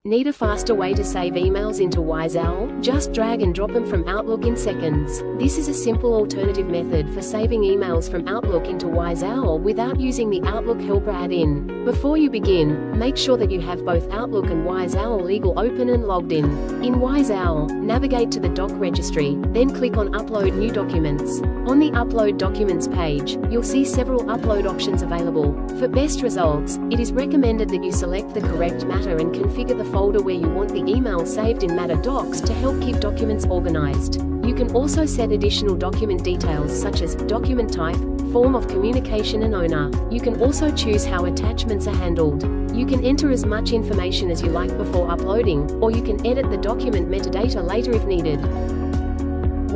Need a faster way to save emails into WiseOwl? Just drag and drop them from Outlook in seconds. This is a simple alternative method for saving emails from Outlook into WiseOwl without using the Outlook Helper add-in. Before you begin, make sure that you have both Outlook and WiseOwl Eagle open and logged in. In WiseOwl, navigate to the Doc Registry, then click on Upload New Documents. On the Upload Documents page, you'll see several upload options available. For best results, it is recommended that you select the correct matter and configure the folder where you want the email saved in MatterDocs to help keep documents organized. You can also set additional document details such as document type, form of communication and owner. You can also choose how attachments are handled. You can enter as much information as you like before uploading, or you can edit the document metadata later if needed.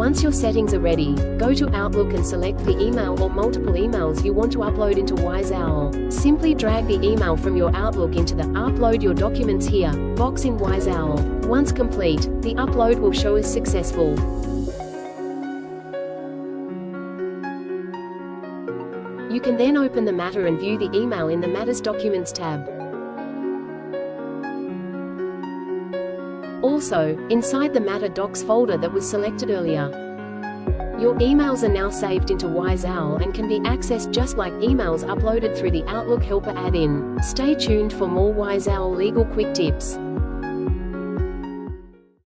Once your settings are ready, go to Outlook and select the email or multiple emails you want to upload into WiseOwl. Simply drag the email from your Outlook into the Upload Your Documents Here box in WiseOwl. Once complete, the upload will show as successful. You can then open the matter and view the email in the Matters Documents tab. Also, inside the MatterDocs folder that was selected earlier. Your emails are now saved into WiseOwl and can be accessed just like emails uploaded through the Outlook Helper add-in. Stay tuned for more WiseOwl legal quick tips.